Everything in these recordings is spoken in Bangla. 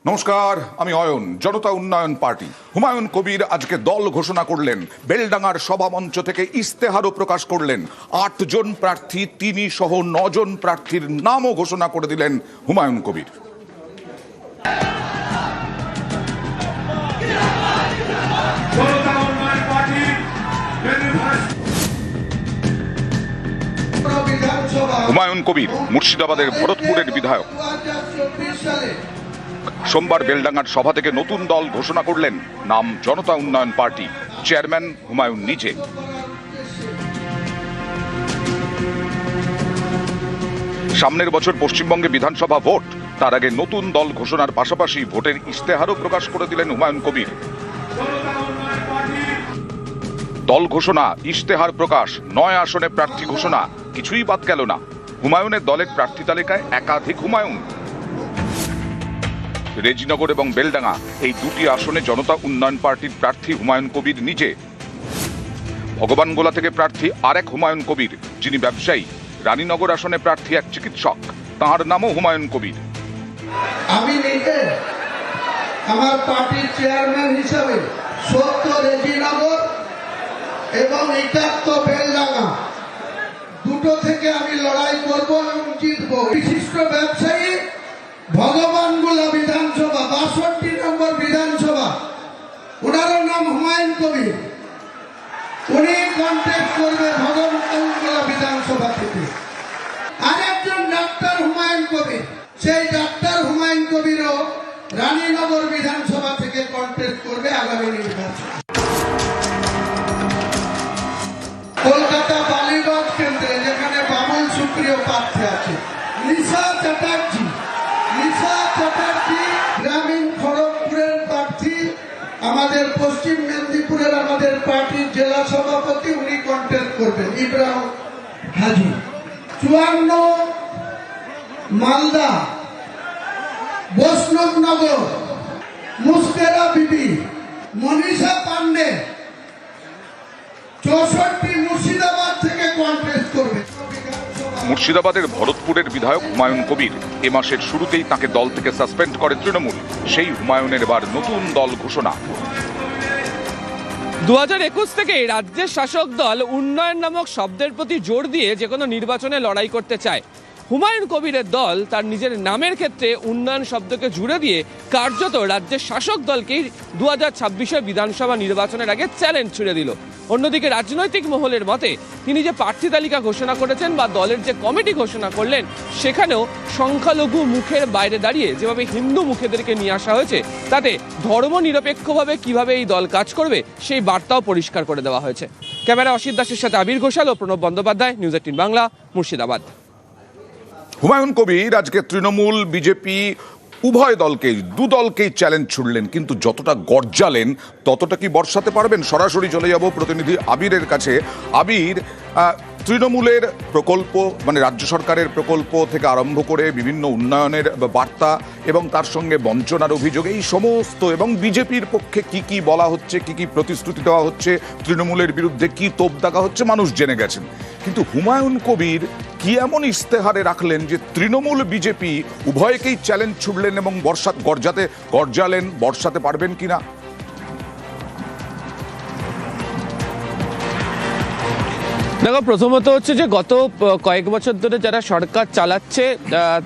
নমস্কার, আমি অয়ন। জনতা উন্নয়ন পার্টি হুমায়ুন কবির আজকে দল ঘোষণা করলেন। বেলডাঙ্গার সভামঞ্চ থেকে ইস্তেহারও প্রকাশ করলেন। 8 জন প্রার্থী, তিনি সহ 9 জন প্রার্থীর নামও ঘোষণা করে দিলেন হুমায়ুন কবির। হুমায়ুন কবির মুর্শিদাবাদের ভরতপুরের বিধায়ক। সোমবার বেলডাঙ্গার সভা থেকে নতুন দল ঘোষণা করলেন, নাম জনতা উন্নয়ন পার্টি। চেয়ারম্যান হুমায়ুন নিজে। সামনের বছর পশ্চিমবঙ্গে বিধানসভা ভোট, তার আগে নতুন দল ঘোষণার পাশাপাশি ভোটের ইশতেহারও প্রকাশ করে দিলেন হুমায়ুন কবির। দল ঘোষণা, ইশতেহার প্রকাশ, 9 আসনে প্রার্থী ঘোষণা, কিছুই বাদ গেল না। হুমায়ুনের দলের প্রার্থী তালিকায় একাধিক হুমায়ুন। রেজিনগর এবং বেলডাঙ্গা এই দুটি আসনে জনতা উন্নয়ন পার্টির প্রার্থী হুমায়ুন কবির নিজে। ভগবানগোলা থেকে প্রার্থী আরেক হুমায়ুন কবির, যিনি ব্যবসায়ী। রানীনগর আসনে প্রার্থী এক চিকিৎসক, তাঁর নামও হুমায়ুন কবির। আমি নিজে আমার পার্টির চেয়ারম্যান হিসাবে 70 রেজিনগর এবং 71 বেলডাঙ্গা দুটো থেকে আমি লড়াই করব এবং জিতব। বিশিষ্ট ব্যবসায়ী, ভগবানগোলা বিধানসভা 62 নম্বর বিধানসভা, ওনারও নাম হুমায়ুন কবির। উনি কন্টেস্ট করবে ভগবানগোলা বিধানসভা থেকে। আরেকজন ডাক্তার হুমায়ুন কবির, সেই ডাক্তার হুমায়ুন কবিরও রানীনগর বিধানসভা থেকে কন্টেস্ট করবে আগামী নির্বাচন। কলকাতা বালিগঞ্জ কেন্দ্রে যেখানে বামন সুপ্রিয় প্রার্থী আছে, নিশা চ্যাটার্জি গ্রামীণ খড়গপুরের প্রার্থী, আমাদের পশ্চিম মেদিনীপুরের আমাদের পার্টির জেলা সভাপতি, উনি কন্টেস্ট করবেন। ইব্রাহিম হাজি 54 মালদা বৈষ্ণবনগর মুস্তেরা বিবি মনীষা পান্ডে 64 মুর্শিদাবাদ থেকে কন্টেস্ট করবে। মুর্শিদাবাদের ভরতপুরের বিধায়ক হুমায়ুন কবির এ মাসের শুরুতেই তাকে দল থেকে সাসপেন্ড করে তৃণমূল। সেই হুমায়ুনের এবার নতুন দল ঘোষণা। 2021 থেকে রাজ্যের শাসক দল উন্নয়ন নামক শব্দের প্রতি জোর দিয়ে যে কোনো নির্বাচনে লড়াই করতে চায়। হুমায়ুন কবিরের দল তার নিজের নামের ক্ষেত্রে উন্নয়ন শব্দকে জুড়ে দিয়ে কার্যত রাজ্যের শাসক দলকেই 2026 বিধানসভা নির্বাচনের আগে চ্যালেঞ্জ ছুড়ে দিল। অন্যদিকে রাজনৈতিক মহলের মতে তিনি যে প্রার্থী তালিকা ঘোষণা করেছেন বা দলের যে কমিটি ঘোষণা করলেন, সেখানেও সংখ্যালঘু মুখের বাইরে দাঁড়িয়ে যেভাবে হিন্দু মুখেদেরকে নিয়ে আসা হয়েছে, তাতে ধর্মনিরপেক্ষভাবে কিভাবে এই দল কাজ করবে সেই বার্তাও পরিষ্কার করে দেওয়া হয়েছে। ক্যামেরা অসিত দাসের সাথে আবির ঘোষাল ও প্রণব বন্দ্যোপাধ্যায়, নিউজ 18 বাংলা, মুর্শিদাবাদ। হুমায়ুন কবির আজকে তৃণমূল, বিজেপি উভয় দলকে, দলকেই চ্যালেঞ্জ ছুড়লেন। কিন্তু যতটা গর্জালেন ততটা কি বর্ষাতে পারবেন? সরাসরি চলে যাব প্রতিনিধি আবিরের কাছে। আবির, তৃণমূলের প্রকল্প, মানে রাজ্য সরকারের প্রকল্প থেকে আরম্ভ করে বিভিন্ন উন্নয়নের বার্তা এবং তার সঙ্গে বঞ্চনার অভিযোগ, এই সমস্ত, এবং বিজেপির পক্ষে কি কি বলা হচ্ছে, কি কি প্রতিশ্রুতি দেওয়া হচ্ছে, তৃণমূলের বিরুদ্ধে কি তোপ দাগা হচ্ছে, মানুষ জেনে গেছেন। কিন্তু হুমায়ুন কবির কি এমন ইস্তেহারে রাখলেন যে তৃণমূল, বিজেপি উভয়কেই চ্যালেঞ্জ ছুড়লেন এবং গর্জালেন বর্ষাতে পারবেন কিনা? দেখো, প্রথমত হচ্ছে যে গত কয়েক বছর ধরে যারা সরকার চালাচ্ছে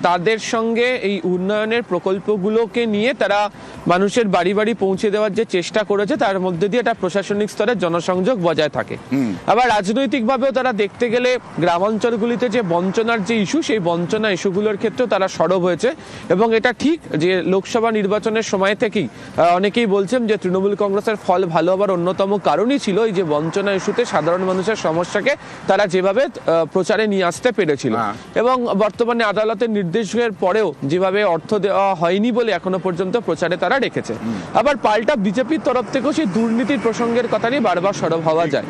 তাদের সঙ্গে এই উন্নয়নের প্রকল্পগুলোকে নিয়ে তারা মানুষের বাড়ি বাড়ি পৌঁছে দেওয়ার যে চেষ্টা করেছে, তার মধ্যে দিয়ে একটা প্রশাসনিক স্তরে জনসংযোগ বজায় থাকে। আবার রাজনৈতিকভাবেও তারা দেখতে গেলে গ্রামাঞ্চলগুলিতে যে বঞ্চনার যে ইস্যু, সেই বঞ্চনা ইস্যুগুলোর ক্ষেত্রেও তারা সরব হয়েছে। এবং এটা ঠিক যে লোকসভা নির্বাচনের সময় থেকেই অনেকেই বলছেন যে তৃণমূল কংগ্রেসের ফল ভালো হবার অন্যতম কারণই ছিল এই যে বঞ্চনা ইস্যুতে সাধারণ মানুষের সমস্যাকে তারা যেভাবে প্রচারে নিয়ে আসতে পেরেছিল। এবং বর্তমানে আদালতের নির্দেশের পরেও যেভাবে অর্থ দেওয়া হয়নি বলে এখনো পর্যন্ত প্রচারে তারা রেখেছে। আবার পাল্টা বিজেপির তরফ থেকেও সেই দুর্নীতির প্রসঙ্গের কথা নিয়ে বারবার সরব হওয়া যায়।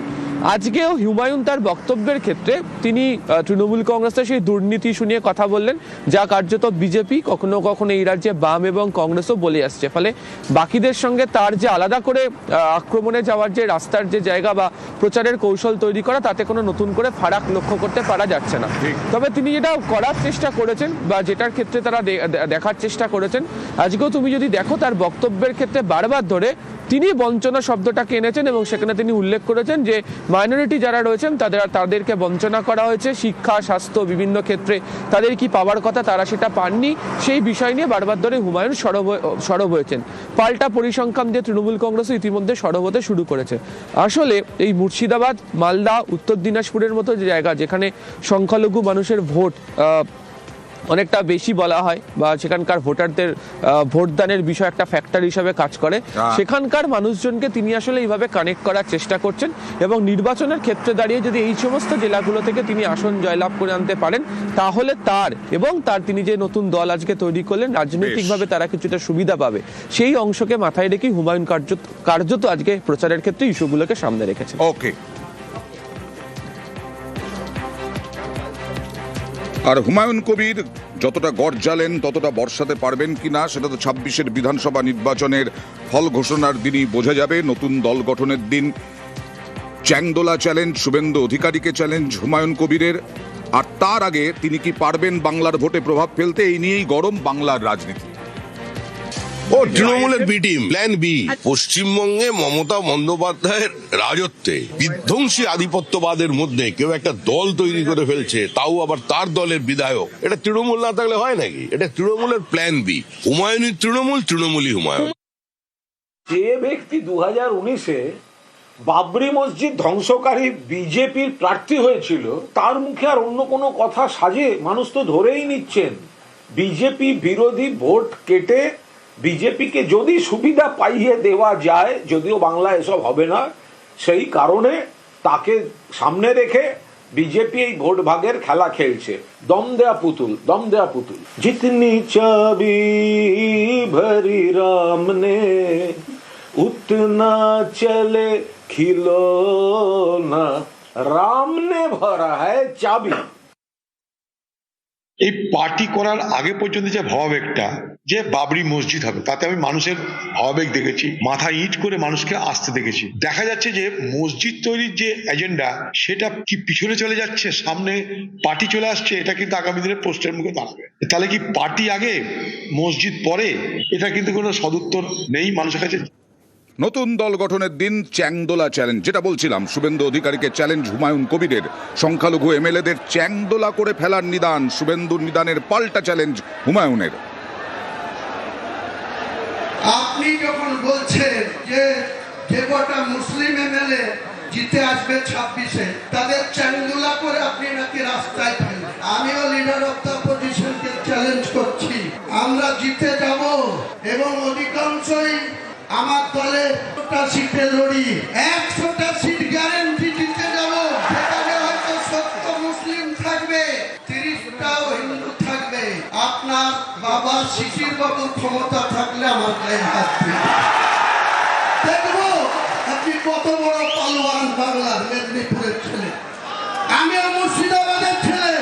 আজকেও হুমায়ুন তার বক্তব্যের ক্ষেত্রে তিনি তৃণমূল কংগ্রেসের সেই দুর্নীতি শুনিয়ে কথা বললেন, যা কার্যত বিজেপি কখনো কখনো এই রাজ্যে বাম এবং কংগ্রেসও বলে আসছে। ফলে বাকিদের সঙ্গে তার যে আলাদা করে আক্রমণে যাওয়ার যে রাস্তার যে জায়গা বা প্রচারের কৌশল তৈরি করা, তাতে কোনো নতুন করে ফারাক লক্ষ্য করতে পারা যাচ্ছে না। তবে তিনি যেটা করার চেষ্টা করেছেন বা যেটার ক্ষেত্রে তারা দেখার চেষ্টা করেছেন, আজকেও তুমি যদি দেখো তার বক্তব্যের ক্ষেত্রে বারবার ধরে তিনি বঞ্চনা শব্দটাকে এনেছেন এবং সেখানে তিনি উল্লেখ করেছেন যে মাইনরিটি যারা রয়েছেন তাদেরকে বঞ্চনা করা হয়েছে, শিক্ষা, স্বাস্থ্য, বিভিন্ন ক্ষেত্রে তাদের কি পাওয়ার কথা তারা সেটা পাননি, সেই বিষয় নিয়ে বারবার ধরে হুমায়ুন সরব হয়েছেন। পাল্টা পরিসংখ্যান দিয়ে তৃণমূল কংগ্রেসও ইতিমধ্যে সরব হতে শুরু করেছে। আসলে এই মুর্শিদাবাদ, মালদা, উত্তর দিনাজপুরের মতো যে জায়গা যেখানে সংখ্যালঘু মানুষের ভোট অনেকটা বেশি বলা হয় বা সেখানকার ভোটারদের ভোটদানের বিষয় একটা ফ্যাক্টর হিসাবে কাজ করে, সেখানকার মানুষজনকে তিনি আসলে এইভাবে কানেক্ট করার চেষ্টা করছেন এবং নির্বাচনের ক্ষেত্রে দাঁড়িয়ে যদি এই সমস্ত জেলাগুলো থেকে তিনি আসন জয়লাভ করে আনতে পারেন, তাহলে তার তিনি যে নতুন দল আজকে তৈরি করলেন, রাজনৈতিকভাবে তারা কিছুটা সুবিধা পাবে, সেই অংশকে মাথায় রেখে হুমায়ুন কার্যত আজকে প্রচারের ক্ষেত্রে ইস্যুগুলোকে সামনে রেখেছেন। ওকে। আর হুমায়ুন কবির যতটা গর্জালেন ততটা বর্ষাতে পারবেন কিনা সেটা তো 26-এর বিধানসভা নির্বাচনের ফল ঘোষণার দিনই বোঝা যাবে। নতুন দল গঠনের দিন চ্যাংদোলা চ্যালেঞ্জ, শুভেন্দু অধিকারীকে চ্যালেঞ্জ হুমায়ুন কবিরের। আর তার আগে তিনি কি পারবেন বাংলার ভোটে প্রভাব ফেলতে, এই নিয়েই গরম বাংলার রাজনীতি। ও তৃণমূলের বি টিম, প্ল্যান বি। পশ্চিমবঙ্গে মমতা বন্দ্যোপাধ্যায়ের রাজত্বে বিধ্বংসী আধিপত্যবাদের মধ্যে কেউ একটা দল তৈরি করে ফেলছে, তাও আবার তার দলের বিধায়ক। এটা তৃণমূল না থাকলে হয় নাকি? এটা তৃণমূলের প্ল্যান বি। হুমায়ুনই তৃণমূল, তৃণমূলই হুমায়ুন। যে ব্যক্তি 2019-এ বাবরি মসজিদ ধ্বংসকারী বিজেপির প্রার্থী হয়েছিল, তার মুখে আর অন্য কোনো কথা সাজে? মানুষ তো ধরেই নিচ্ছেন বিজেপি বিরোধী ভোট কেটে বিজেপিকে যদি সুবিধা পাইয়ে দেওয়া যায়, যদিও বাংলা এসব হবে না, সেই কারণে তাকে সামনে রেখে বিজেপি এই ভোট ভাগের খেলা খেলছে। দম দেয়া পুতুল। জিতনি চাবি ভরি রাম নে उतना चले खिलौना, राम ने भरा है चाबी। এই পার্টি করার আগে পর্যন্ত যে ভাবাবেগটা যে বাবরি মসজিদ হবে, তাতে আমি মানুষের ভাবাবেগ দেখেছি, মাথা ইট করে মানুষকে আসতে দেখেছি। দেখা যাচ্ছে যে মসজিদ তৈরির যে এজেন্ডা সেটা কি পিছনে চলে যাচ্ছে, সামনে পার্টি চলে আসছে। এটা কিন্তু আগামী দিনে প্রশ্নের মুখে দাঁড়াবে। তাহলে কি পার্টি আগে মসজিদ পরে? এটা কিন্তু কোনো সদুত্তর নেই মানুষের কাছে। নতুন দল গঠনের দিন চ্যাংদোলা চ্যালেঞ্জ, যেটা বলছিলাম, শুভেন্দু অধিকারীকে চ্যালেঞ্জ হুমায়ুন কবিরের। সংখ্যালঘু এমএলএদের চ্যাংদোলা করে ফেলার নিদান, শুভেন্দুর নিদানের পাল্টা চ্যালেঞ্জ হুমায়ুনের। আপনি যখন বলছেন যে কটা মুসলিম এমএলএ জিতে আসবে 26-এ, তাদের চ্যাংদোলা করে আপনি নাকি রাস্তায় ফেলবেন। আমিও লিডার অফ দ্য অপোজিশনকে চ্যালেঞ্জ করছি, আমরা জিতে যাব এবং অধিকাংশই আমার দলে 100টা সিটে লড়ি, 100টা সিট গ্যারেন্টি জিতে যাব। সেখানে হয়তো 70 মুসলিম থাকবে, 30টাও হিন্দু থাকবে। আপনার বাবা শিশির বাবু ক্ষমতা থাকলে আমার গায়ে হাত দিন, দেখবো আপনি কত বড় পালোয়ান বাংলার, মেদিনীপুরের ছেলে। আমিও মুর্শিদাবাদের ছেলে।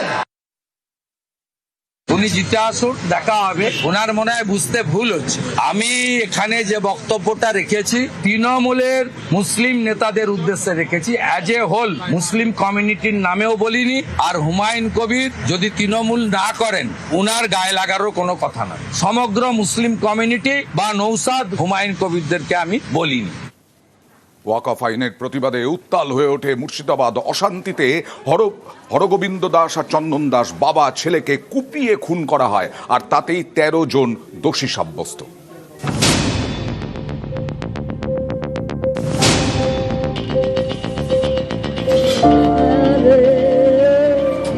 উনি জিতে আসুন, দেখা হবে। ওনার মনে হয় বুঝতে ভুল হচ্ছে। আমি এখানে যে বক্তব্যটা রেখেছি তৃণমূলের মুসলিম নেতাদের উদ্দেশ্যে রেখেছি, অ্যাজ এ হোল মুসলিম কমিউনিটির নামেও বলিনি। আর হুমায়ুন কবির যদি তৃণমূল না করেন, উনার গায়ে লাগারও কোনো কথা নয়। সমগ্র মুসলিম কমিউনিটি বা নৌসাদ হুমায়ুন কবিরদেরকে আমি বলিনি। ওয়াকফ আইনের প্রতিবাদে উত্তাল হয়ে ওঠে মুর্শিদাবাদ। অশান্তিতে হরগোবিন্দ দাস আর চন্দন দাস বাবা ছেলেকে কুপিয়ে খুন করা হয়, আর তাতেই 13 জন দোষী সাব্যস্ত।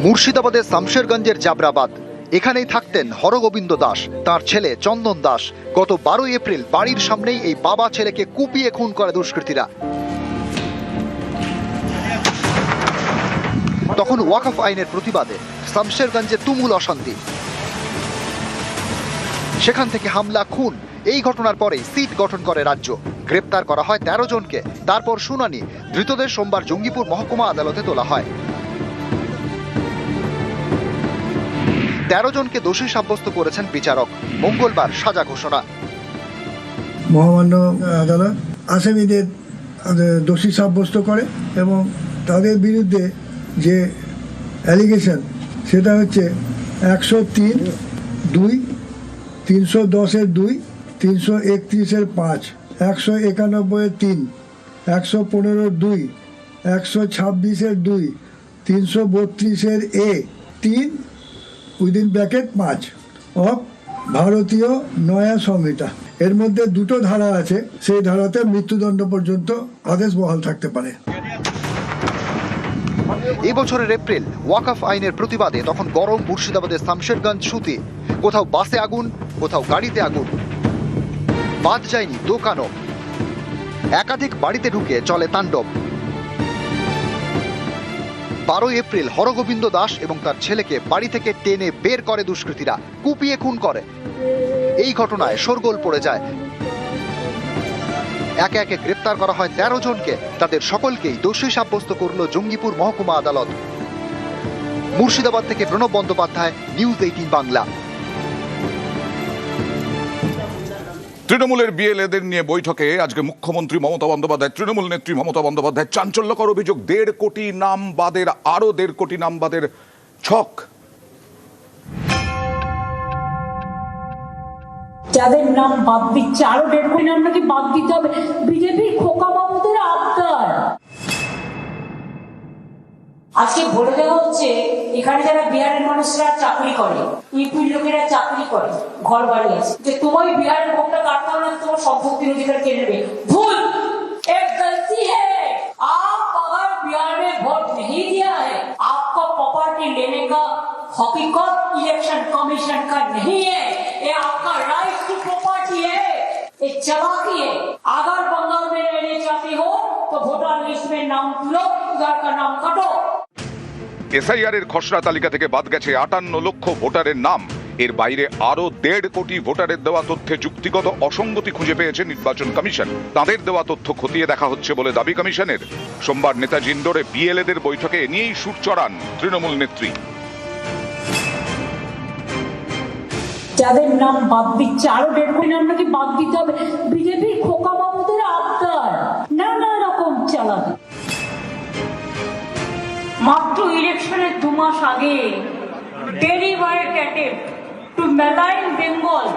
মুর্শিদাবাদের শামশেরগঞ্জের জাবরাবাদ, এখানেই থাকতেন হরগোবিন্দ দাস, তার ছেলে চন্দন দাস। গত 12 এপ্রিল বাড়ির সামনেই এই বাবা ছেলেকে কুপিয়ে খুন করে দুষ্কৃতীরা। তখন ওয়াকফ আইনের প্রতিবাদে শামশেরগঞ্জে তুমুল অশান্তি। সেখান থেকে হামলা, খুন। এই ঘটনার পরেই সিট গঠন করে রাজ্য। গ্রেপ্তার করা হয় 13 জনকে। তারপর শুনানি, ধৃতদের সোমবার জঙ্গিপুর মহকুমা আদালতে তোলা হয়। 13 জনকে দোষী সাব্যস্ত করেছেন বিচারক। মঙ্গলবার সাজা ঘোষণা। মহামান্য আদালত আসামিদের দোষী সাব্যস্ত করে এবং তাদের বিরুদ্ধে যে অ্যালিগেশন সেটা হচ্ছে 103(2), 310(2), 331(5), 191(3), 115(2), 126(2), 332(a)(3) উইদিন ব্র্যাকেট 5 অফ ভারতীয় নয়া সংহিতা। এর মধ্যে দুটো ধারা আছে, সেই ধারাতে মৃত্যুদণ্ড পর্যন্ত আদেশ বহাল থাকতে পারে। এই বছরের এপ্রিল ওয়াকফ আইনের প্রতিবাদে তখন গরম মুর্শিদাবাদের শামশেরগঞ্জ সুতি। কোথাও বাসে আগুন, কোথাও গাড়িতে আগুন। বাদ যায়নি দোকানও। একাধিক বাড়িতে ঢুকে চলে তাণ্ডব। 12 এপ্রিল হরগোবিন্দ দাস এবং তার ছেলেকে বাড়ি থেকে টেনে বের করে দুষ্কৃতীরা, কুপিয়ে খুন করে। এই ঘটনায় শোরগোল পড়ে যায়। একে একে গ্রেপ্তার করা হয় 13 জনকে। তাদের সকলকেই দোষী সাব্যস্ত করল জঙ্গিপুর মহকুমা আদালত। মুর্শিদাবাদ থেকে প্রণব বন্দ্যোপাধ্যায়, নিউজ 18 বাংলা। তৃণমূলের বিএলএদের নিয়ে বৈঠকে আজকে মুখ্যমন্ত্রী মমতা বন্দ্যোপাধ্যায়, তৃণমূল নেত্রী মমতা বন্দ্যোপাধ্যায় চাঞ্চল্যকর অভিযোগ, 1.5 কোটি নাম বাদের আরো 1.5 কোটি নাম বাদের ছক। যাদের নাম বাদ দিচ্ছে আরো 1.5 কোটি নাম নাকি বাদ দিতে হবে। বিজেপির খোকা বাবুদের আবদার। আজকে বলে দেওয়া হচ্ছে এখানে যারা বিহারের মানুষরা চাকরি করে, ইউপির লোকেরা চাকরি করে, ঘর বাড়ি আছে, যে তোমার বিহারের ভোটটা কাটতে হবে না, তোমার সম্পত্তির অধিকার কে নেবে। ভুল, এক গলতি है। आप अगर बिहार में वोट नहीं दिया है, आपका प्रॉपर्टी लेने का हकीकत इलेक्शन कमीशन का नहीं है, ये आपका राइट टू प्रॉपर्टी है, ये चालाकी है। अगर बंगाल में रहना चाहती हो तो वोटर लिस्ट में नाम लो, उधर का नाम काटो। এসআইআর এর খসড়া তালিকা থেকে বাদ গেছে 58 লক্ষ ভোটারের নাম। এর বাইরে আরো 1.5 কোটি ভোটারের দেওয়া তথ্যে যুক্তিগত অসঙ্গতি খুঁজে পেয়েছে নির্বাচন কমিশন। তাদের দেওয়া তথ্য খতিয়ে দেখা হচ্ছে বলে দাবি কমিশনের। সোমবার নেতাজি ইন্ডোরে বিএলএদের বৈঠকে নিয়েই সুর চড়ান তৃণমূল নেত্রী। যাদের নাম বাদ দিচ্ছে আরো 1.5 কোটি নাম নাকি বাদ দিতে হবে। বিজেপির খোকা বাবুদের আবদার, নানা রকম চালাকি। মাত্র ইলেকশনের 2 মাস আগে delivered attempt two malign Bengal,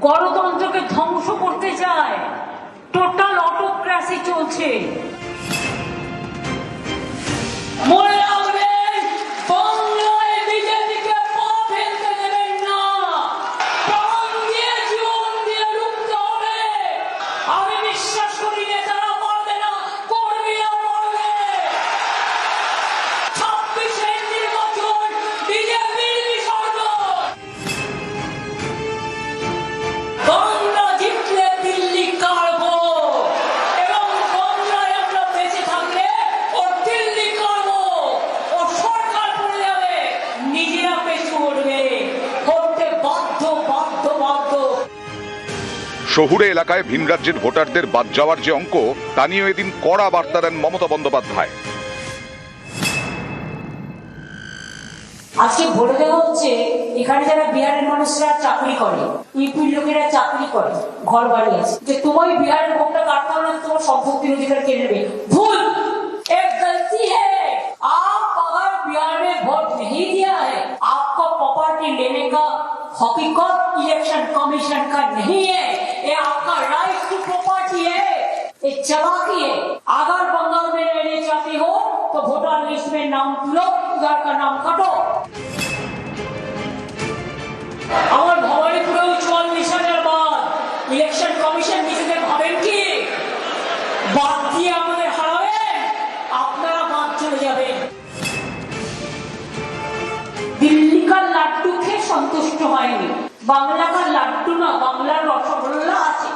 গণতন্ত্রকে ধ্বংস করতে চায়, টোটাল অটোক্রেসি চলছে। মনে রাখবেন, বাংলায় বিজেপিকে পা ফেলতে দেবেন না। প্রাণ দিয়ে, জীবন দিয়ে লুটতে হবে। আমি বিশ্বাস করি নেতারা পারবে না, কর্মীরা পারবে। 26 নির্বাচন বিজেপির বিসর্জন। বাংলা জিতলে দিল্লি কাড়বো, এবং বাংলায় আমরা বেঁচে থাকলে ও দিল্লি কাড়বো, ও সরকার পড়ে যাবে, নিজেরা পেছু উঠবে, করতে বাধ্য বাধ্য বাধ্য। শহুরে এলাকায় ভিন রাজ্যের ভোটারদের বাদ যাওয়ার যে অঙ্ক, তা নিয়ে এদিন কড়া বার্তা দেন মমতা বন্দ্যোপাধ্যায়। আজকে বলে দেওয়া হচ্ছে এখানে যারা বিহারের মানুষরা চাকরি করে, ইউপির লোকেরা চাকরি করে, ঘর বাড়ি আছে, যে তোমার বিহারের ভোটটা কাটতে হবে না, তোমার সম্পত্তির অধিকার কে নেবে। ভুল, এক গলতি है। आप अगर बिहार में वोट नहीं दिया है, आपका प्रॉपर्टी लेने का हकीकत इलेक्शन कमीशन का नहीं है, ये आपका राइट टू प्रॉपर्टी है, ये चालाकी है। अगर बंगाल में रहना चाहती हो तो वोटर लिस्ट में नाम लो, उधर का नाम काटो। আমার ভবানীপুরেও 44,000 বাদ। ইলেকশন কমিশন নিজেদের ভাবেন কি বাদ দিয়ে আমাদের হারাবেন? আপনারা বাদ চলে যাবেন। দিল্লি কার লাড্ডু খেয়ে সন্তুষ্ট হয়নি, বাংলা কার লাড্ডু না, বাংলার রসগোল্লা আছে।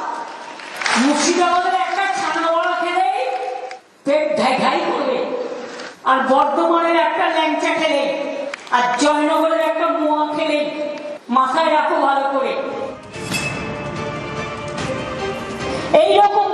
মুর্শিদাবাদের একটা ছানাওয়ালা খেলেই পেট ঢাই করবে, আর বর্ধমানের একটা ল্যাংচা খেলে, আর জয়নগরের একটা মোয়া খেলে, মাথায় রাখো ভালো করে। এইরকম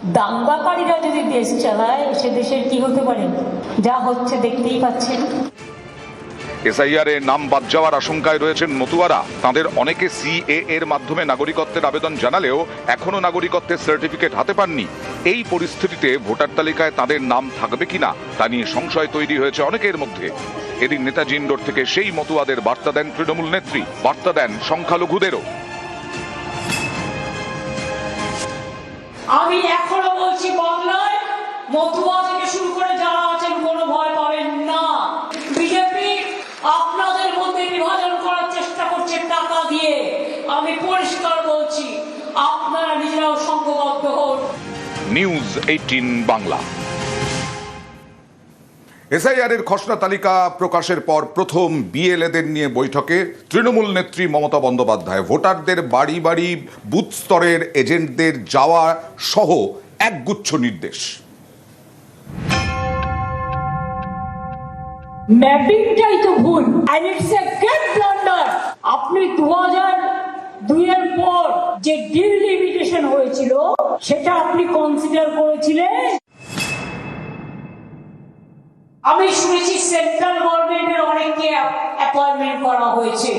দাঙ্গাকারীরা যদি দেশ চালায় সে দেশের কি হতে পারে? যা হচ্ছে দেখতেই পাচ্ছেন। এসআইআর এ নাম বাদ যাওয়ার আশঙ্কায় রয়েছেন মতুয়ারা। তাদের অনেকে সিএএ এর মাধ্যমে নাগরিকত্বের আবেদন জানালেও এখনো নাগরিকত্বের সার্টিফিকেট হাতে পাননি। এই পরিস্থিতিতে ভোটার তালিকায় তাদের নাম থাকবে কিনা তা নিয়ে সংশয় তৈরি হয়েছে অনেকের মধ্যে। এদিন নেতাজি ইন্ডোর থেকে সেই মতুয়াদের বার্তা দেন তৃণমূল নেত্রী, বার্তা দেন সংখ্যালঘুদেরও। আমি এখনো বলছি, বাংলায় মতুয়া থেকে শুরু করে যারা আছেন কোনো ভয় পাবেন না। বিজেপি আপনাদের মধ্যে বিভাজন করার চেষ্টা করছে টাকা দিয়ে। আমি পরিষ্কার বলছি, আপনারা নিজেরাও সংঘবদ্ধ হন। নিউজ 18 বাংলা। এসআইআর এর খসড়া তালিকা প্রকাশের পর প্রথম বিএলএদের নিয়ে বৈঠকে তৃণমূল নেত্রী মমতা বন্দ্যোপাধ্যায় ভোটারদের বাড়ি বাড়ি বুথ স্তরের এজেন্টদের যাওয়া সহ একগুচ্ছ নির্দেশ। ম্যাপিংটাই তো ভুল, and it's a great blunder। আপনি 2002 এর পর যে ডিলিমিটেশন হয়েছিল সেটা আপনি কনসিডার করেছিলেন। আমি শুনেছি সেন্ট্রাল গভর্নমেন্টের অনেককে অ্যাপয়েন্টমেন্ট করা হয়েছে।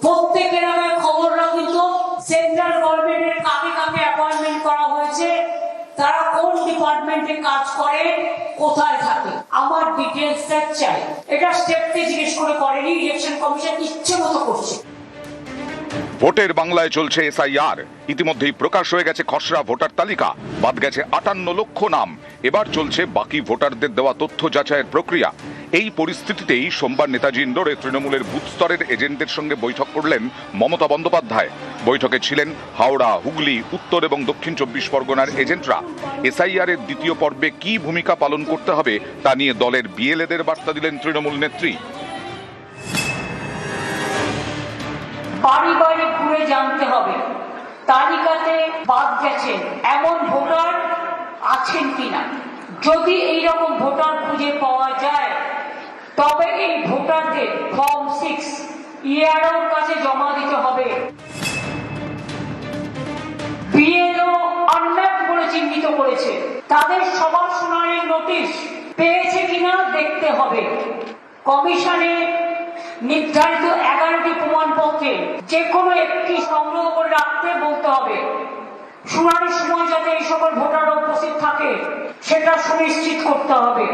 প্রত্যেকের আগে খবর রাখি তো সেন্ট্রাল গভর্নমেন্টের কাকে কাকে অ্যাপয়েন্টমেন্ট করা হয়েছে, তারা কোন ডিপার্টমেন্টে কাজ করে, কোথায় থাকে, আমার ডিটেলস চাই। এটা স্টেপতে জিজ্ঞেস করে করেনি, ইলেকশন কমিশন ইচ্ছে মতো করছে। ভোটের বাংলায় চলছে এসআইআর। ইতিমধ্যেই প্রকাশ হয়ে গেছে খসড়া ভোটার তালিকা, বাদ গেছে 58 লক্ষ নাম। এবার চলছে বাকি ভোটারদের দেওয়া তথ্য যাচাইয়ের প্রক্রিয়া। এই পরিস্থিতিতেই সোমবার নেতাজি ইন্ডোরে তৃণমূলের বুথ স্তরের এজেন্টদের সঙ্গে বৈঠক করলেন মমতা বন্দ্যোপাধ্যায়। বৈঠকে ছিলেন হাওড়া, হুগলি, উত্তর এবং দক্ষিণ 24 পরগনার এজেন্টরা। এসআইআর এর দ্বিতীয় পর্বে কি ভূমিকা পালন করতে হবে তা নিয়ে দলের বিএলএদের বার্তা দিলেন তৃণমূল নেত্রী। বাড়ি বাড়ি ঘুরে জানতে হবে তালিকাতে বাদ গেছেন এমন ভোটার আছেন কিনা। যদি এইরকম ভোটার খুঁজে পাওয়া যায় তবে এই ভোটারদের ফর্ম 6 ইআরওর কাছে জমা দিতে হবে। বিএলও আনম্যাপ বলে চিহ্নিত করেছে, তাদের সবার শুনানির নোটিশ পেয়েছে কিনা দেখতে হবে। কমিশনে নির্ধারিত 11টি প্রমাণপত্রে যে কোনো একটি সংগ্রহ করে রাখতে বলতে হবে। শুনানির সময় যাতে এই সকল ভোটার উপস্থিত থাকে সেটা সুনিশ্চিত করতে হবে।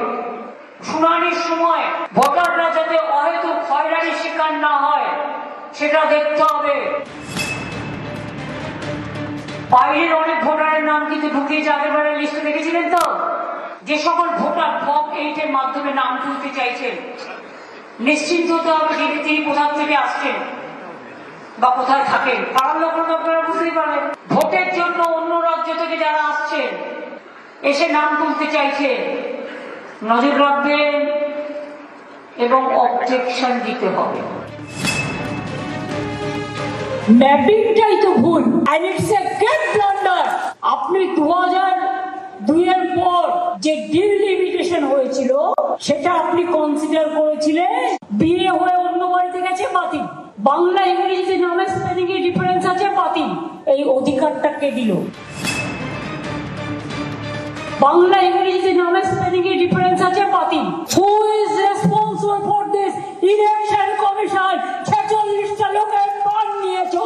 শুনানির সময় ভোটাররা যাতে অহেতুক হয়রানির শিকার না হয় সেটা দেখতে হবে। বাইরের অনেক ভোটারের নাম কিন্তু ঢুকিয়েছে, আগেরবারের লিস্টে দেখেছিলেন তো, যে সকল ভোটার ফর্ম 8 এর মাধ্যমে নাম তুলতে চাইছেন। নিশ্চিন্ত হতে হবে যদি তিনি কোথাও থেকে আসছেন বা কোথায় থাকেন। পাড়ার লোক আপনারা বুঝতেই পারবেন। ভোটের জন্য অন্য রাজ্য থেকে যারা আসছেন এসে নাম তুলতে চাইছেন, নজর রাখবেন এবং অবজেকশন দিতে হবে। ম্যাপিংটাই তো ভুল, and it's a great blunder। আপনি 2002 এর পর যে ডিলিমিটেশন হয়েছিল সেটা আপনি কনসিডার করেছিলেন। বিয়ে হয়ে অন্য বাড়িতে গেছে, বাতিল। বাংলা ইংরেজিতে নামের স্পেলিং এ ডিফারেন্স আছে, বাতিল। এই অধিকারটা কে দিল? বাংলা ইংরেজিতে নামের স্পেলিং এ ডিফারেন্স আছে, বাতিল। Who is responsible for this? Election commission. 46টা লোকের প্রাণ নিয়েছো।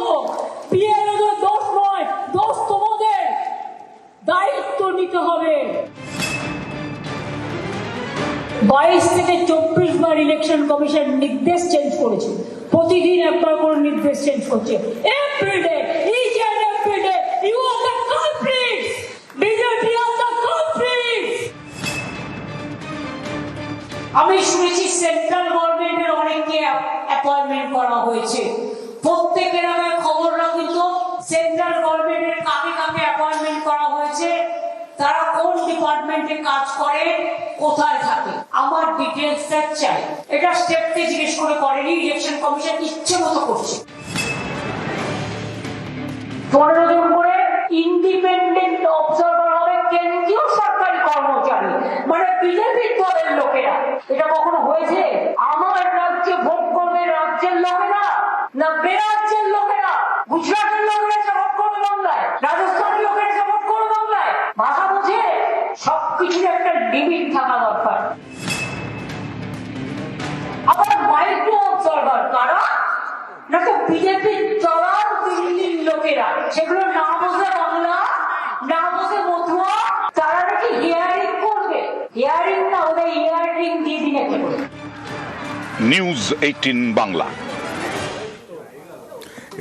বিএলওদের দোষ নয়, দোষ তোমাদের। দায়িত্ব নিতে হবে। 22 থেকে 24 বার ইলেকশন কমিশন নির্দেশ চেঞ্জ করেছে, প্রতিদিন একবার করে নির্দেশ চেঞ্জ করছে। Everyday, each and everyday you are the culprits. BJP are the culprits. আমি শুনেছি সেন্ট্রাল গভর্নমেন্টের অনেককে অ্যাপয়েন্টমেন্ট করা হয়েছে। প্রত্যেকের আগে খবর রাখি তো সেন্ট্রাল গভর্নমেন্টের কাকে কাকে অ্যাপয়েন্টমেন্ট করা হয়েছে, তারা কোন ডিপার্টমেন্টে কাজ করে, কোথায় থাকে, আমার ডিটেলস চাই। এটা স্টেপতে জিজ্ঞেস করে করেনি, ইলেকশন কমিশন ইচ্ছে মতো করছে। 15 জন করে ইন্ডিপেন্ডেন্ট অবজারভার হবে কেন্দ্রীয় সরকারি কর্মচারী, মানে বিজেপি দলের লোকেরা। এটা কখনো হয়েছে? আমার রাজ্যে ভোট করবে রাজ্যের লোকেরা না বেরাজ্যের লোকেরা? গুজরাটের লোকেরা এসে ভোট করবে বাংলায়, রাজস্থানের লোকেরা এসে ভোট করবে বাংলায়? ভাষা বুঝে সবকিছুর একটা লিমিট থাকা দরকার। আবার মাইক্রো অবজারভার কারা, না তো বিজেপির চলার দিল্লির লোকেরা, সেগুলো না বোঝে বাংলা, না বোঝে মধুয়া, তারা নাকি হিয়ারিং করবে। হিয়ারিং না ওদের হিয়ারিং দিয়ে দিন একেবারে। নিউজ 18 বাংলা।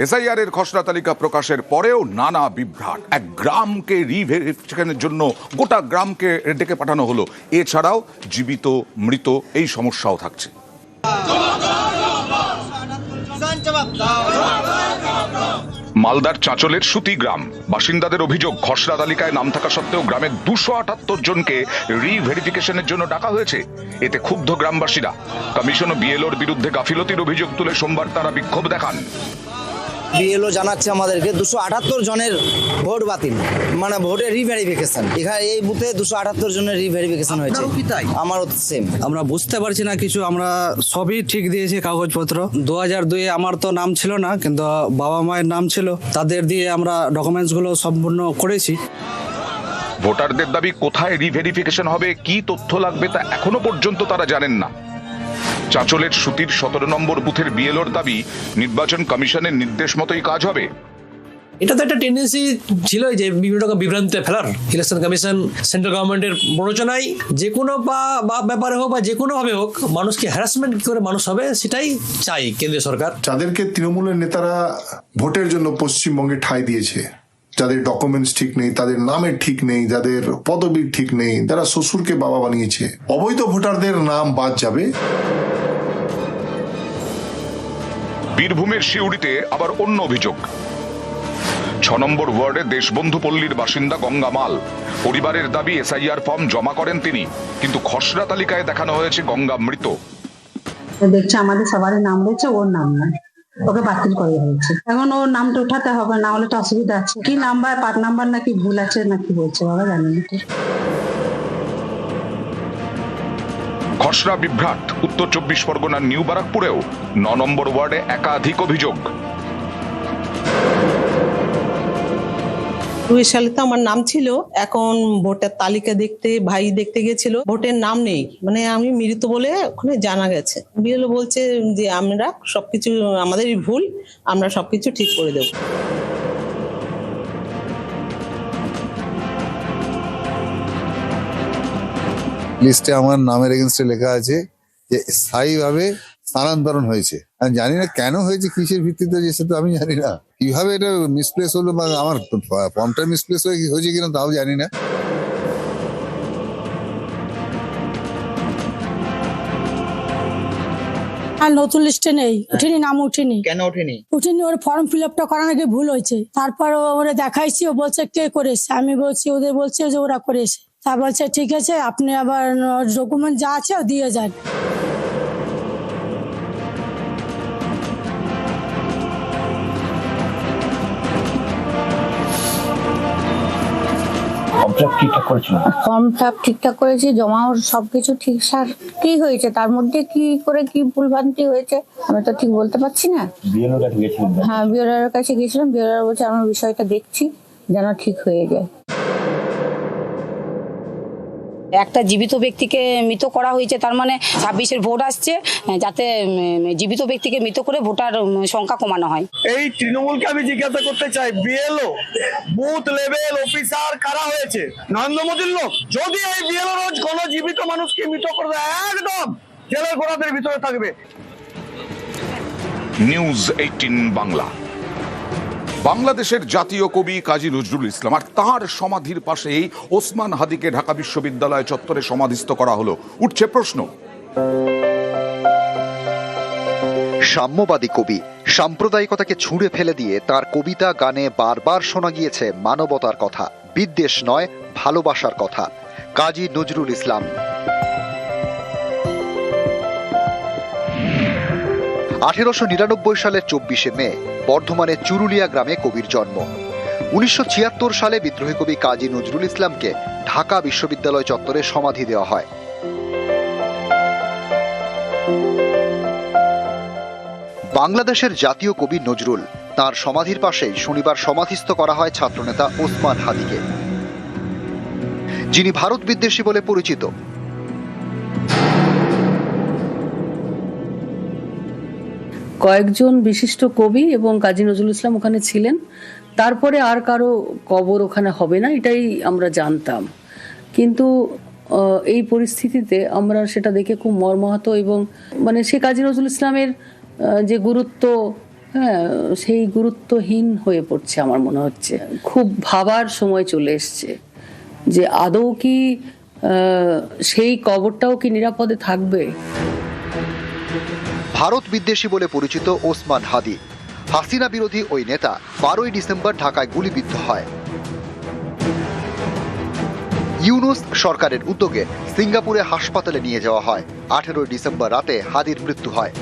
এসআইআর এর খসড়া তালিকা প্রকাশের পরেও নানা বিভ্রাট। এক গ্রামকে রিভেরিফিকেশনের জন্য গোটা গ্রামকে ডেকে পাঠানো হলো। এছাড়াও জীবিত মৃত এই সমস্যাও থাকছে। মালদার চাঁচলের সুতি গ্রাম বাসিন্দাদের অভিযোগ, খসড়া তালিকায় নাম থাকা সত্ত্বেও গ্রামের 278 জনকে রিভেরিফিকেশনের জন্য ডাকা হয়েছে। এতে ক্ষুব্ধ গ্রামবাসীরা কমিশন ও বিএলওর বিরুদ্ধে গাফিলতির অভিযোগ তুলে সোমবার তারা বিক্ষোভ দেখান। বিএলও জানাচ্ছে আমাদেরকে 278 জনের ভোট বাতিল, মানে ভোটের রিভেরিফিকেশন। এখানে এই বুথে 278 জনের রিভেরিফিকেশন হয়েছে। আমারও সেম। আমরা বুঝতে পারছি না কিছু, আমরা সবই ঠিক দিয়েছি কাগজপত্র। 2002-এ আমার তো নাম ছিল না, কিন্তু বাবা মায়ের নাম ছিল, তাদের দিয়ে আমরা ডকুমেন্টসগুলো সম্পূর্ণ করেছি। ভোটারদের দাবি, কোথায় রিভেরিফিকেশন হবে, কি তথ্য লাগবে তা এখনো পর্যন্ত তারা জানেন না। চাঁচলের সুতির 17 নম্বর বুথের বিএলওর দাবি, নির্বাচন কমিশনের নির্দেশ মতোই কাজ হবে। এটা তো একটা টেন্ডেন্সি ছিল যে বিভিন্ন রকম বিভ্রান্তিতে ফেলার। ইলেকশন কমিশন সেন্ট্রাল গভর্নমেন্টের প্ররোচনায় যে কোনো বা ব্যাপারে হোক বা যে কোনো ভাবে হোক মানুষকে হ্যারাসমেন্ট কি করে মানুষ হবে সেটাই চাই কেন্দ্রীয় সরকার। যাদেরকে তৃণমূলের নেতারা ভোটের জন্য পশ্চিমবঙ্গে ঠাঁই দিয়েছে, যাদের ডকুমেন্টস ঠিক নেই, তাদের নামের ঠিক নেই, যাদের পদবীর ঠিক নেই, যারা শ্বশুরকে বাবা বানিয়েছে, অবৈধ ভোটারদের নাম বাদ যাবে। বীরভূমের সিউড়িতে আবার অন্য অভিযোগ। 6 নম্বর ওয়ার্ডে দেশবন্ধু পল্লীর বাসিন্দা গঙ্গা মাল। পরিবারের দাবি, এসআইআর ফর্ম জমা করেন তিনি, কিন্তু খসড়া তালিকায় দেখানো হয়েছে গঙ্গা মৃত। দেখছে আমাদের সবারই নাম রয়েছে, ওর নাম নয়, ওকে বাতিল করে হয়েছে। এখন ওর নামটা উঠাতে হবে, না হলে তো অসুবিধা আছে। কি নাম্বার, পার্ট নাম্বার নাকি ভুল আছে নাকি বলছে বাবা জানি না। খসড়া বিভ্রাট উত্তর 24 পরগনার নিউ বারাকপুরেও 9 নম্বর ওয়ার্ডে একাধিক অভিযোগ। 2002 সালে তো আমার নাম ছিল, এখন ভোটার তালিকা দেখতে ভাই দেখতে গেছিল, ভোটের নাম নেই, মানে আমি মৃত বলে ওখানে জানা গেছে। বিএলও বলছে যে আমরা সবকিছু আমাদেরই ভুল, আমরা সবকিছু ঠিক করে দেব। লিস্টে আমার নামের এগেনস্টে লেখা আছে যে স্থায়ীভাবে স্থানান্তরণ হয়েছে। আমি জানি না কেন হয়েছে, কিসের ভিত্তিতে হয়েছে তো আমি জানি না। কিভাবে এটা মিসপ্লেস হলো বা আমার ফর্মটা মিসপ্লেস হয়েছে কিনা তাও জানি না। আর নতুন লিস্টে নেই, উঠেনি, নাম উঠেনি। কেন ওঠেনি? উঠেনি, ওর ফর্ম ফিল আপটা করা নাকি ভুল হয়েছে। তারপর ওরা দেখাইছি, ও বলছে কে করেছে, আমি বলছি ওদের বলছে যে ওরা করেছে। তা বলছে ঠিক আছে, আপনি আবার ডকুমেন্ট যা আছে দিয়ে যান। ফর্মটা ঠিকঠাক করেছি, জমা সবকিছু ঠিক হয়েছে। তার মধ্যে কি করে কি ভুলভ্রান্তি হয়েছে আমি তো ঠিক বলতে পারছি না। হ্যাঁ, বিএলওর কাছে গেছিলাম, বিএলওর বলছে আমার বিষয়টা দেখছি যেন ঠিক হয়ে যায়। একটা জীবিত ব্যক্তিকে মৃত করা হয়েছে, তার মানে 26-এর ভোট আসছে, যাতে জীবিত ব্যক্তিকে মৃত করে ভোটার সংখ্যা কমানো হয়। এই তৃণমূলকে আমি জিজ্ঞাসা করতে চাই, বিএলও বুথ লেভেল অফিসার কারা হয়েছে? নরেন্দ্র মোদীর লোক? যদি এই বিএলও রোজ কোন জীবিত মানুষকে মৃত করে দেয়, একদম জেলের গোড়াদের ভিতরে থাকবে। নিউজ 18 বাংলা। বাংলাদেশের জাতীয় কবি কাজী নজরুল ইসলাম আর তাঁর সমাধির পাশেই ওসমান হাদিকে ঢাকা বিশ্ববিদ্যালয় চত্বরে সমাধিস্থ করা হলো। উঠছে প্রশ্ন, সাম্যবাদী কবি, সাম্প্রদায়িকতাকে ছুঁড়ে ফেলে দিয়ে তার কবিতা গানে বারবার শোনা গিয়েছে মানবতার কথা, বিদ্বেষ নয় ভালোবাসার কথা। কাজী নজরুল ইসলাম 1899 সালের 24শে মে বর্ধমানের চুরুলিয়া গ্রামে কবির জন্ম। 1976 সালে বিদ্রোহী কবি কাজী নজরুল ইসলামকে ঢাকা বিশ্ববিদ্যালয় চত্বরে সমাধি দেওয়া হয়। বাংলাদেশের জাতীয় কবি নজরুল, তার সমাধির পাশেই শনিবার সমাধিস্থ করা হয় ছাত্রনেতা ওসমান হাদিকে। যিনি ভারত বিদ্বেষী বলে পরিচিত। কয়েকজন বিশিষ্ট কবি এবং কাজী নজরুল ইসলাম ওখানে ছিলেন, তারপরে আর কারো কবর ওখানে হবে না এটাই আমরা জানতাম। কিন্তু এই পরিস্থিতিতে আমরা সেটা দেখে খুব মর্মাহত, এবং মানে সে কাজী নজরুল ইসলামের যে গুরুত্ব, হ্যাঁ, সেই গুরুত্বহীন হয়ে পড়ছে আমার মনে হচ্ছে। খুব ভাবার সময় চলে এসছে যে আদৌ কি সেই কবরটাও কি নিরাপদে থাকবে। ভারত বিদ্বেষী বলে পরিচিত ওসমান হাদি, হাসিনা বিরোধী ওই নেতা 12ই ডিসেম্বর ঢাকায় গুলিবিদ্ধ হয়। ইউনুস সরকারের উদ্যোগে সিঙ্গাপুরে হাসপাতালে নিয়ে যাওয়া হয়। 18ই ডিসেম্বর রাতে হাদির মৃত্যু হয়।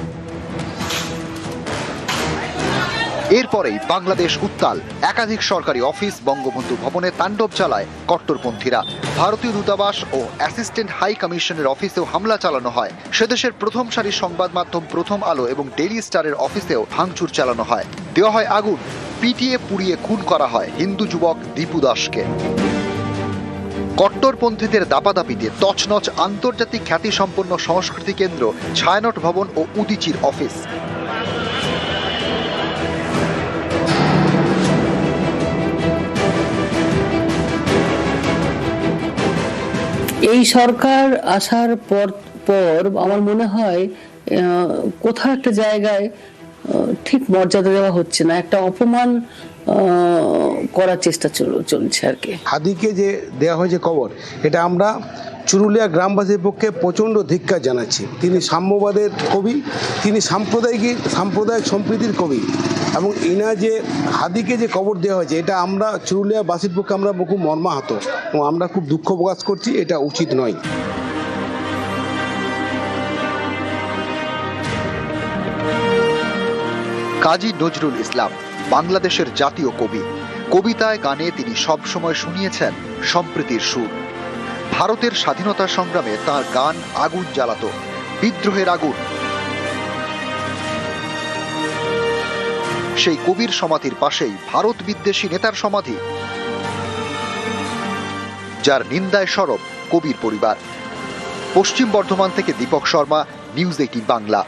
এরপরেই বাংলাদেশ উত্তাল। একাধিক সরকারি অফিস, বঙ্গবন্ধু ভবনে তাণ্ডব চালায় কট্টরপন্থীরা। ভারতীয় দূতাবাস ও অ্যাসিস্ট্যান্ট হাই কমিশনের অফিসেও হামলা চালানো হয়। সেদেশের প্রথম সারির সংবাদ মাধ্যম প্রথম আলো এবং ডেইলি স্টারের অফিসেও ভাঙচুর চালানো হয়। দেওয়া হয় আগুন, পিটিয়ে পুড়িয়ে খুন করা হয় হিন্দু যুবক দীপু দাসকে। কট্টরপন্থীদের দাপাদাপিতে তছনছ আন্তর্জাতিক খ্যাতিসম্পন্ন সংস্কৃতি কেন্দ্র, ছায়ানট ভবন ও উদীচীর অফিস। এই সরকার আসার পর আমার মনে হয় কোথাও একটা জায়গায় ঠিক মর্যাদা দেওয়া হচ্ছে না, একটা অপমান করার চেষ্টা চলছে আর কি। হাদিকে যে দেওয়া হয়েছে কবর, এটা আমরা চুরুলিয়া গ্রামবাসীর পক্ষে প্রচণ্ড ধিক্কার জানাচ্ছি। তিনি সাম্যবাদের কবি, তিনি সাম্প্রদায়িক সম্প্রীতির কবি, এবং ইনা যে হাদিকে যে কবর দেওয়া হয়েছে এটা আমরা চুরুলিয়াবাসীর পক্ষে আমরা খুব মর্মাহত এবং আমরা খুব দুঃখ প্রকাশ করছি। এটা উচিত নয়। কাজী নজরুল ইসলাম বাংলাদেশের জাতীয় কবি। কবিতায় গানে তিনি সবসময় শুনিয়েছেন সম্প্রীতির সুর। ভারতের স্বাধীনতা সংগ্রামে তার গান আগুন জ্বালাত, বিদ্রোহের আগুন। সেই কবির সমাধির পাশেই ভারত বিদ্বেষী নেতার সমাধি, যার নিন্দায় সরব কবির পরিবার। পশ্চিম বর্ধমান থেকে দীপক শর্মা, নিউজ 18 বাংলা।